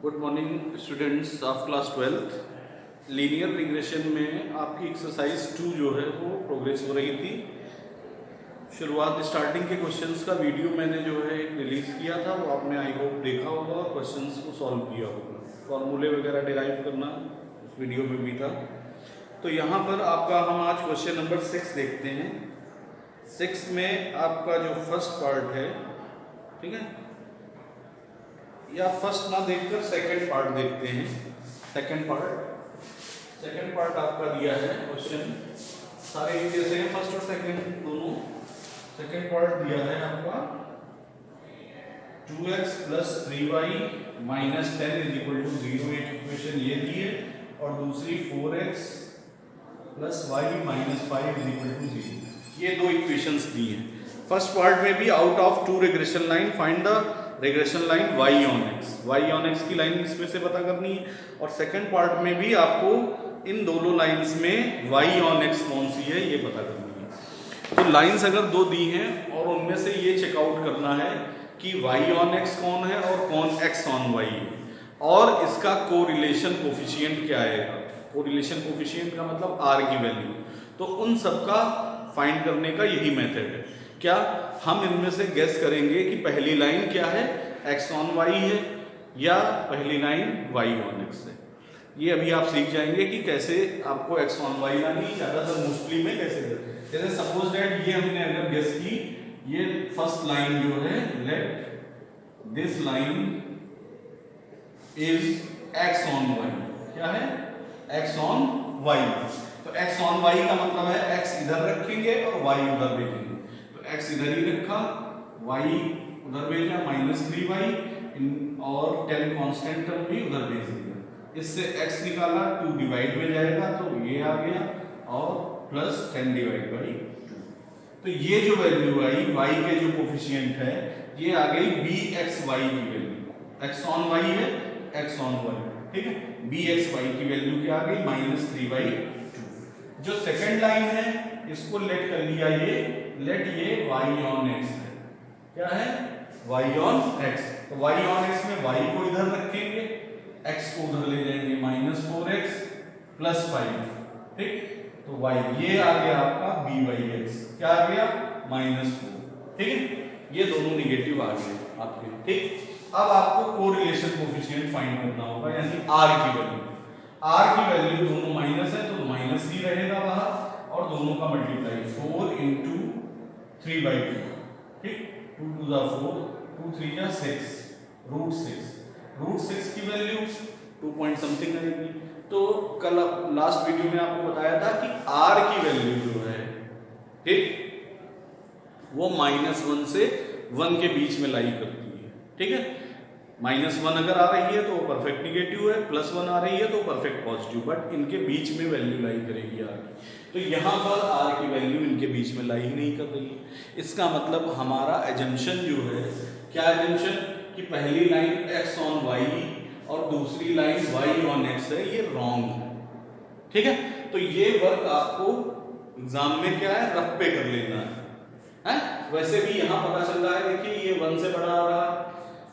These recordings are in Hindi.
Good morning students of class 12th। Linear regression में आपकी एक्सरसाइज 2 जो है वो प्रोग्रेस हो रही थी। शुरुआत स्टार्टिंग के क्वेश्चंस का वीडियो मैंने जो है एक रिलीज किया था, वो आपने आई होप देखा होगा और क्वेश्चंस को सॉल्व किया होगा। फॉर्मूले वगैरह डिराइव करना उस वीडियो में भी था। तो यहाँ पर आपका हम आज क्वेश्चन नंबर 6 देखते हैं। 6 में आपका जो फर्स्ट पार्ट है, ठीक है, या फर्स्ट ना देखकर सेकंड पार्ट देखते हैं। सेकंड पार्ट आपका दिया है क्वेश्चन, सारे एक जैसे हैं, फर्स्ट और सेकंड दोनों। सेकंड पार्ट दिया है आपका 2x + 3y - 10 = 0। एक इक्वेशन ये दी है और दूसरी 4x + y - 5 = 0। ये दो इक्वेशंस दी हैं। फर्स्ट पार्ट में भी out of 2 regression line find the regression line y on x की लाइन इसमें से पता करनी है। और सेकंड पार्ट में भी आपको इन दोनों लाइंस में y on x कौन सी है ये पता करनी है। तो लाइंस अगर दो दी हैं और उनमें से ये चेकआउट करना है कि y on x कौन है और कौन x on y है, और इसका कोरिलेशन कोफिशिएंट क्या आएगा। कोरिलेशन कोफिशिएंट का मतलब r की वैल्यू। तो उन सबका फाइंड करने का यही मेथड है। क्या हम इनमें से गेस करेंगे कि पहली लाइन क्या है, x on y है, या पहली लाइन y on x है। ये अभी आप सीख जाएंगे कि कैसे आपको x on y लानी, ज्यादातर मोस्टली में कैसे करते हैं। जैसे सपोज दैट ये हमने अगर गेस की, ये फर्स्ट लाइन जो है, let this line is x on y। क्या है, x on y। तो x on y का मतलब है x इधर रखेंगे और y उधर भेजेंगे। x इधर ही रखा, y उधर भेजा -3y, और 10 कांस्टेंट टर्म भी उधर भेज दिया। इससे x निकाला, 2 डिवाइड में जाएगा तो ये आ गया, और +10 / 2। तो ये जो वैल्यू आई y के जो कोफिशिएंट है, ये आ गई bxy की वैल्यू। x on y है, x on y, ठीक है। bxy की वैल्यू क्या आ गई, -3/2। जो सेकंड लाइन है इसको लेट कर लिया, ये लेट ये y on x है। क्या है, y on x। तो y on x में y को इधर रखेंगे, x को उधर ले जाएंगे, -4x + 5, ठीक। तो y ये आ गया आपका b/x। क्या आ गया, -4, ठीक है। ये दोनों निगेटिव आ गए आपके, ठीक। अब आपको कोरिलेशन कोफिशिएंट फाइंड करना होगा, यानी r की वैल्यू। r की वैल्यू दोनों माइनस है तो माइनस ही रहेगा बाहर, और दोनों का मल्टीप्लाई 4 × 3/2, ठीक। 2 × 2 = 4, 2 × 3 = 6, √6 की वैल्यू 2 पॉइंट समथिंग आएगी। तो कल लास्ट वीडियो में आपको बताया था कि r की वैल्यू जो है, ठीक, वो -1 से 1 के बीच में लाई करती है, ठीक है। -1 अगर आ रही है तो वो परफेक्ट निगेटिव है, +1 आ रही है तो परफेक्ट पॉजिटिव, बट इनके बीच में वैल्यू लाई करेगी r की। तो यहाँ पर r की वैल्यू इनके बीच में लाई ही नहीं कर रही है। इसका मतलब हमारा एजम्पशन जो है, क्या एजम्पशन, कि पहली लाइन x on y और दूसरी लाइन y on x है, ये रॉन्ग है, ठीक है। तो ये वर्क आपको एग्जाम में क्या है, रफ पे कर लेना है। वैसे भी यहाँ पता चल रहा है, देखिए ये 1 से बड़ा आ रहा है,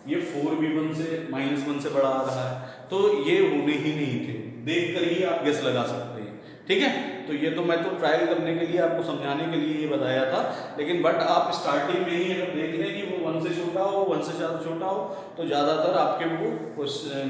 ये 4 भी 1 से -1 से बड़ा आ रहा है, तो ये होने ही नहीं थे। देख कर ही आप गेस लगा सकते हैं, ठीक है। तो ये तो मैं तो ट्रायल करने के लिए, आपको समझाने के लिए ये बताया था, लेकिन बट आप स्टार्टिंग में ही अगर देख लें कि वो 1 से छोटा हो, 1 से ज़्यादा छोटा हो, तो ज़्यादातर आपके वो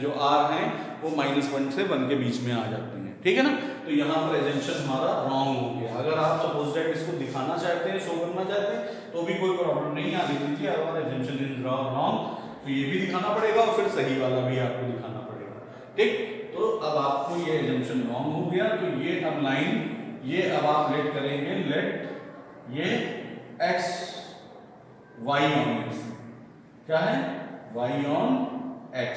जो r हैं वो -1 से 1 के बीच में आ जाते हैं, ठीक है ना। तो यहाँ पर एजम्पशन हमारा रॉन्ग हो गया। अगर आप सपोज दैट इसको दिखाना चाहते हैं, शो करना चाहते हैं, तो भी कोई प्रॉब्लम नहीं, आगे दीजिए, और एजम्पशन इज रॉन्ग, तो ये भी दिखाना पड़ेगा और फिर सही वाला भी आपको दिखाना पड़ेगा, ठीक। तो अब आपको ये एजम्पशन रॉन्ग हो गया। तो ये अब लाइन, ये अब आप लेट करेंगे, लेट ये x y on x, क्या है, y on x,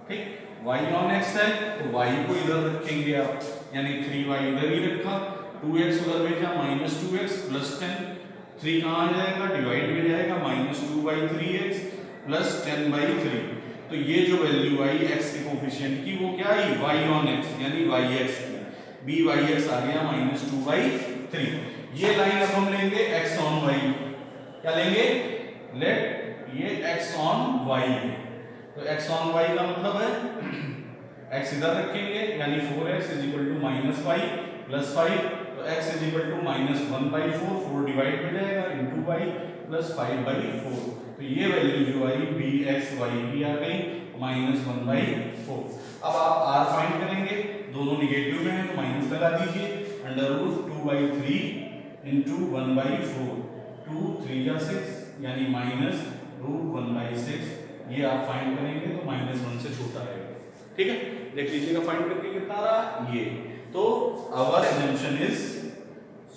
ठीक। y on x है तो y को इधर रखेंगे आप, यानी 3y इधर ही रखा, 2x उधर भेजा, -2x + 10, 3 कहाँ आ जाएगा, डिवाइड में जाएगा, -2/3x + 10/3। तो ये जो वैल्यू आई x के कोफिशिएंट की, वो क्या आई, y on x, यानी yx की, b/x आ गया -2/3। ये लाइन अब हम लेंगे x on y। क्या लेंगे, लेट ये x on y है, तो x ऑन y का मतलब है x इधर रखेंगे यानी 4x is equal to -y plus 5, तो x is equal to -1/4, 4 divide हो जाएगा इनटू y प्लस 5/4, तो ये वैल्यू जो आई bxy की आ गई -1/4। अब आप r फाइंड करेंगे, दोनों निगेटिव में है तो माइनस लगा दीजिए, √2/3 इनटू 1/4, 2 3 या 6 यानी -√1/6, ये आप फाइंड करेंगे तो -1 से छोटा रहेगा। ठीक है, देख लीजिएगा फाइंड करके कितना रहा ये। तो our assumption is,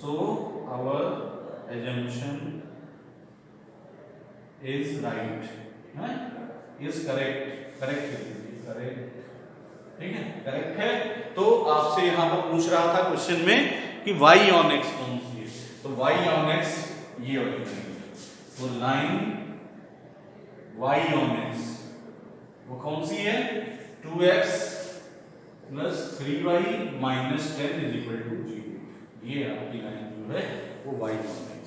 so our assumption is right, है इज करेक्ट, करेक्ट, ठीक है करेक्ट है। तो आपसे यहां पर पूछ रहा था क्वेश्चन में कि y on x कौन सी है, तो y on x ये वाली है, तो लाइन y on x वो कौन सी है, 2x plus 3y minus 10 is equal to 0, ये आपकी लाइन जो है वो y on x।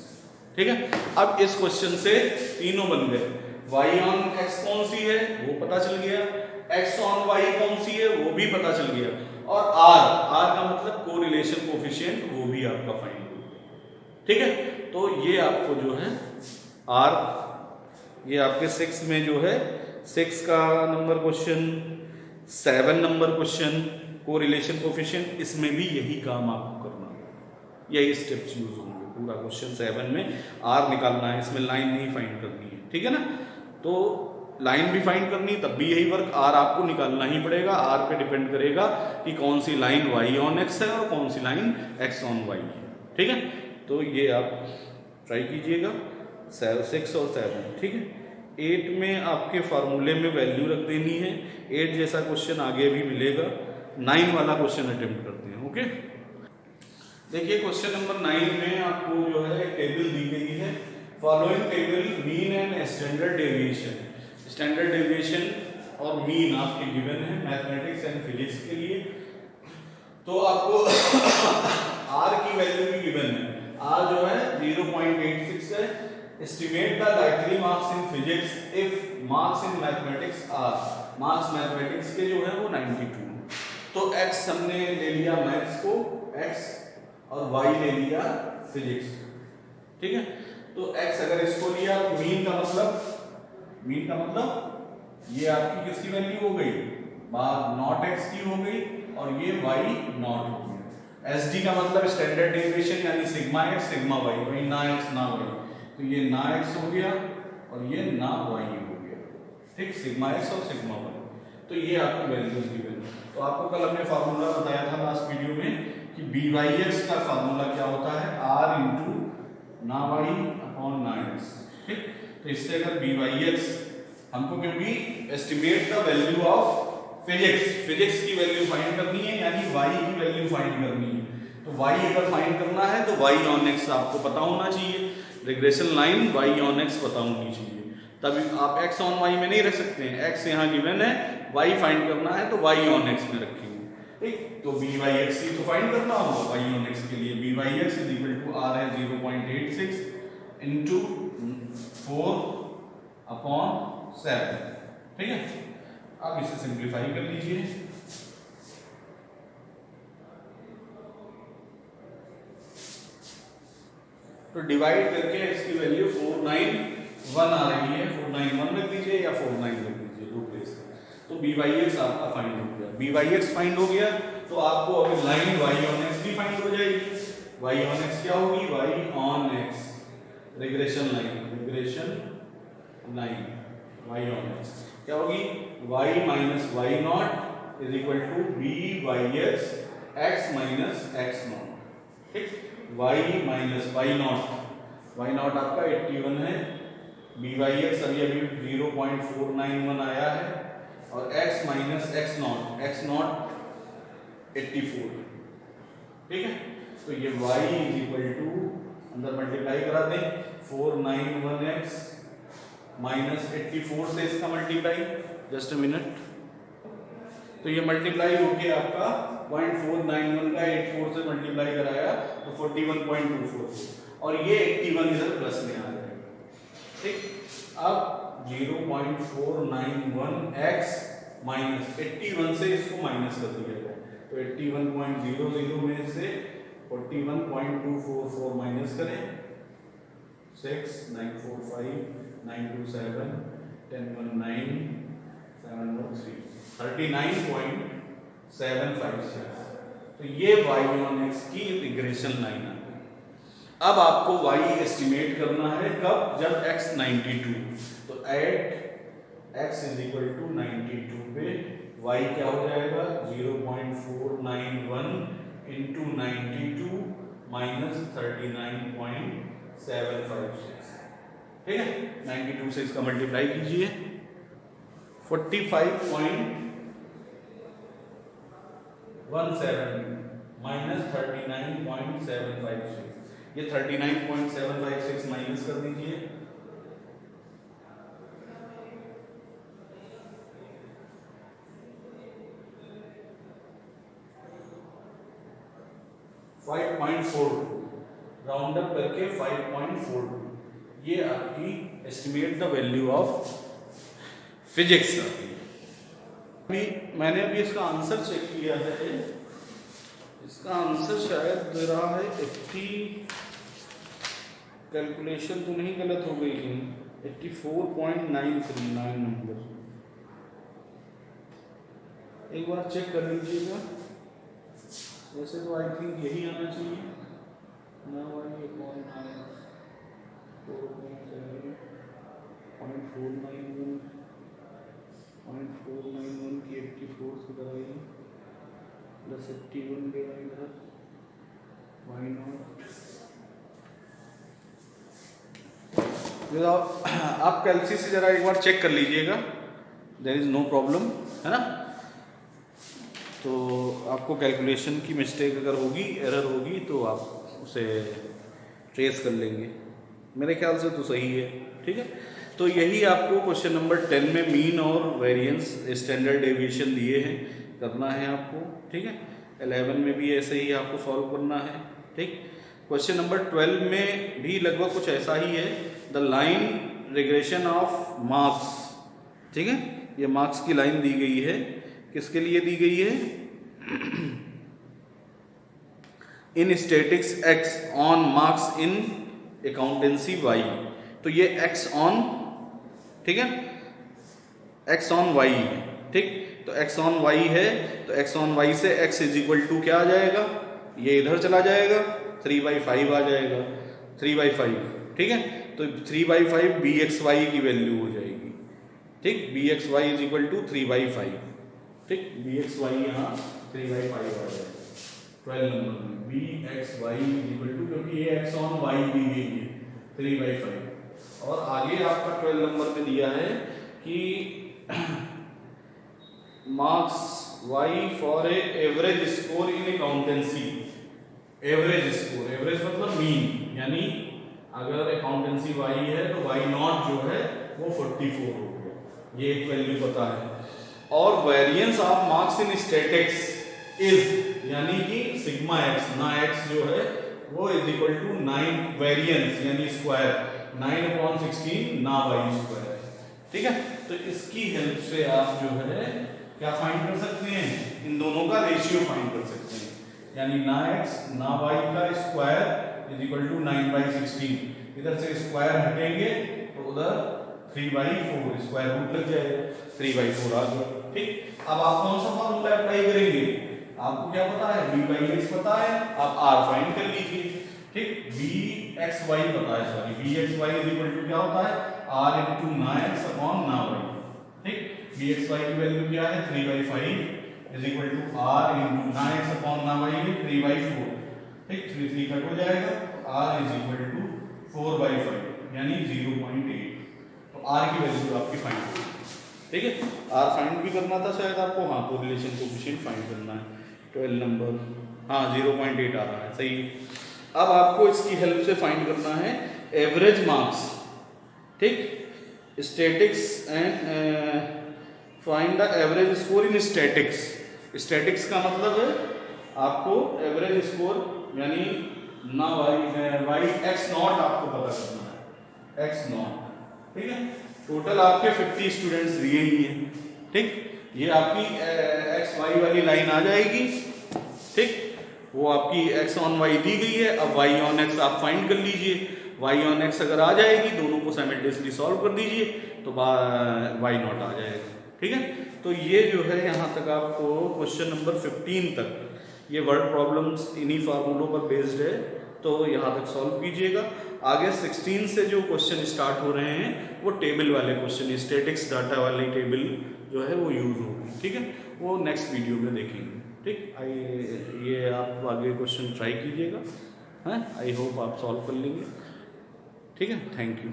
ठीक है, अब इस क्वेश्चन से तीनों बन गए, y on x कौन सी है वो पता चल गया, x on y कौन सी है वो भी पता चल गया, और r का मतलब कोरिलेशन कोफिशिएंट वो भी आपका फाइंड हो गया। ठीक है, तो ये आपको जो है r, ये आपके 6 में जो है 6 का number question, 7 number question correlation coefficient, इसमें भी यही काम आपको करना है, यही स्टेप्स यूज होंगे। पूरा क्वेश्चन 7 में r निकालना है, इसमें लाइन नहीं फाइंड करनी है। ठीक है ना, तो लाइन भी फाइंड करनी तब भी यही वर्क, r आपको निकालना ही पड़ेगा, r पे डिपेंड करेगा कि कौन सी लाइन y on x है और कौन सी लाइन x on y है। ठीक है, तो ये आप ट्राई कीजिएगा 6 और 7। ठीक है, 8 में आपके फार्मूले में वैल्यू रख देनी है, 8 जैसा क्वेश्चन आगे भी मिलेगा, 9 वाला क्वेश्चन अटेम्प्ट करते हैं। ओके, देखिए क्वेश्चन नंबर 9 में आपको जो है टेबल दी गई है, following table mean and standard deviation, standard deviation और मीन आपके गिवन है मैथमेटिक्स एंड फिजिक्स के लिए। तो आपको r की वैल्यू भी गिवन है, r जो है 0.86 है, estimate the likely marks in physics if marks in mathematics are, marks mathematics के जो है वो 92, तो x हमने ले लिया मैथ्स को x और y ले लिया फिजिक्स। ठीक है, तो x अगर इसको लिया तो मीन का मतलब ये आपकी किसकी वैल्यू हो गई, बाद नॉट x की हो गई और ये y नॉट हो गया। SD का मतलब स्टैंडर्ड डेविएशन यानी सिग्मा x सिग्मा y, वही ना x ना y, तो ये ना x हो गया और ये ना y हो गया। ठीक, सिग्मा x और सिग्मा y, तो ये आपकी वैल्यूज गिवन है। तो आपको कल हमने फार्मूला बताया था लास्ट वीडियो में कि BYX का फार्मूला क्या होता है, r इंटू ना y अपॉन ना x। ठीक, तो इससे अगर BYX हमको, क्योंकि estimate the value of physics की वैल्यू फाइंड करनी है यानी y की वैल्यू फाइंड करनी है, तो y अगर फाइंड करना है तो y on x आपको पता होना चाहिए, regression line y on x पता होनी चाहिए, तभी आप x on y में नहीं रख सकते हैं, x यहाँ गिवन है, y फाइंड करना है तो y on x में रखेंगे। ठीक, तो BYX ही तो फाइंड करना होगा y on x के लिए, BYX is equal to r है 0.86 इनटू 4 अपॉन 7। ठीक है, आप इसे सिंप्लीफाई कर लीजिए, तो डिवाइड करके इसकी वैल्यू 491 आ रही है, 491 रख दीजिए या 49 रख दीजिए, दो प्लेस। तो BYX आपका फाइंड हो गया, BYX फाइंड हो गया तो आपको अगर लाइन y on x भी फाइंड हो जाएगी। y on x क्या होगी, y on x regression line y on x क्या होगी, y minus y not is equal to BYX x minus x not. ठीक, y माइनस y नॉट आपका 81 है, BYX अभी 0.491 आया है और x माइनस x नॉट 84। ठीक है, तो ये y इज इक्वल टू अंदर मल्टीप्लाई करा दें, 491x माइनस 84 से इसका मल्टीप्लाई, जस्ट अ मिनट, तो ये मल्टीप्लाई होके आपका 0.491 का 84 से मल्टीप्लाई कराया तो 41.24 और ये 81 इधर प्लस में आ जाएगा। ठीक, अब 0.491x माइनस 81 से इसको माइनस कर दिया गया, तो 81.00 में से 41.244 माइनस करें, 6 945 927 1019 703 39.756। तो ये y/x की रिग्रेशन लाइन आ गई। अब आपको y एस्टिमेट करना है कब, जब x 92, तो at x is equal to 92 पे y क्या हो जाएगा, 0.491 इंटू 92 माइनस 39.756, ठीक है। 92 से इसका मल्टीप्लाई कीजिए, 45.17 माइनस 39.756, ये 39.756 माइनस कर दीजिए, 5.42 राउंड अप करके 5.42, ये आपकी estimate the value of physics. मैंने अभी इसका आंसर चेक किया है, इसका आंसर शायद दे रहा है 80, कैलकुलेशन तो नहीं गलत हो गई है, 84.939 नंबर। एक बार चेक कर लीजिएगा, वैसे तो आई थिंक यही आना चाहिए ना, 0.491 की 84 से कराइए, प्लस 81 गया इधर, वाई नॉट। आप कैलसी से जरा एक बार चेक कर लीजिएगा, देयर इज नो प्रॉब्लम, है ना। तो आपको कैलकुलेशन की मिस्टेक अगर होगी, एरर होगी, तो आप उसे ट्रेस कर लेंगे, मेरे ख्याल से तो सही है, ठीक है। तो यही आपको क्वेश्चन नंबर 10 में मीन और वेरिएंस स्टैंडर्ड डेविएशन दिए हैं, करना है आपको, ठीक है। 11 में भी ऐसे ही आपको सॉल्व करना है, ठीक। क्वेश्चन नंबर 12 में भी लगभग कुछ ऐसा ही है, the line regression of marks, ठीक है। ये मार्क्स की लाइन दी गई है, किसके लिए दी गई है, in statistics x on marks in accountancy y, तो ये x ऑन, ठीक है, x ऑन y है, ठीक। तो x ऑन y है, तो x ऑन y से x इज इक्वल टू क्या आ जाएगा, ये इधर चला जाएगा, 3/5 आ जाएगा, 3/5, ठीक है। तो 3/5 bxy की वैल्यू हो जाएगी, ठीक। bxy इज इक्वल टू 3/5, ठीक। bxy यहाँ 3/5 आ जाएगा 12 नंबर में, bxy इज इक्वल टू, क्योंकि ये x ऑन y दी गई है 3/5। और आगे आपका 12 नंबर में दिया है कि marks y for a average score in accountancy, average score, average मतलब मीन, यानी अगर अकाउंटेंसी y है तो y नॉट जो है वो 44 हो गया, ये एक वैल्यू पता है। और variance of marks in statics is, यानी कि सिग्मा x, ना x जो है वो इज इक्वल टू 9 वेरिएंस यानी स्क्वायर 9/16 ना y स्क्वायर, ठीक है। तो इसकी हेल्प से आप जो है क्या फाइंड कर सकते हैं, इन दोनों का रेशियो फाइंड कर सकते हैं, यानी ना x ना y का स्क्वायर इज इक्वल टू 9/16, इधर से स्क्वायर हटेंगे तो उधर 3/4 स्क्वायर रूट लग जाएगा, 3/4 आ गया, ठीक। अब आप कौन सा फॉर्मूला अप्लाई करेंगे, आपको क्या पता है, b/x पता है, आप r फाइंड कर लीजिए, ठीक। bxy पता है, sorry bxy is equal to क्या होता है, r इनटू ना x अपॉन ना y, ठीक। bxy की वैल्यू क्या है, 3/5 is equal to r into ना x अपॉन ना y है 3/4, ठीक। 3 कट हो जाएगा, r इज इक्वल टू 4/5 यानी 0.8, तो r की वैल्यू आपकी फाइंड, ठीक है। r फाइंड भी करना था शायद आपको, हाँ, कोरिलेशन कोएफिशिएंट फाइंड करना है, 12 नंबर, हाँ 0.8 आ रहा है, सही। अब आपको इसकी हेल्प से फाइंड करना है एवरेज मार्क्स, ठीक, statics and find the average score in statics. Statics का मतलब है आपको एवरेज स्कोर यानी ना y x नॉट आपको पता करना है, x नॉट, ठीक है। टोटल आपके 50 स्टूडेंट्स दिए ही हैं, ठीक। ये आपकी एक्स वाई वाली लाइन आ जाएगी, ठीक। वो आपकी एक्स ऑन वाई दी गई है, अब वाई ऑन एक्स आप फाइंड कर लीजिए। वाई ऑन एक्स अगर आ जाएगी, दोनों को साइमल्टेनियसली सॉल्व कर दीजिए तो वाई नॉट आ जाएगा, ठीक है। तो ये जो है यहाँ तक आपको क्वेश्चन नंबर 15 तक ये वर्ड प्रॉब्लम्स इन्हीं फार्मूलों पर बेस्ड है, तो यहाँ तक सॉल्व कीजिएगा। आगे 16 से जो क्वेश्चन स्टार्ट हो रहे हैं वो टेबल वाले क्वेश्चन, स्टैटिक्स डाटा वाली टेबल जो है वो यूज होगी, ठीक है। वो नेक्स्ट वीडियो में देखेंगे, ठीक। ये आप आगे क्वेश्चन ट्राई कीजिएगा, हाँ। आई होप आप सॉल्व कर लेंगे, ठीक है। Thank you.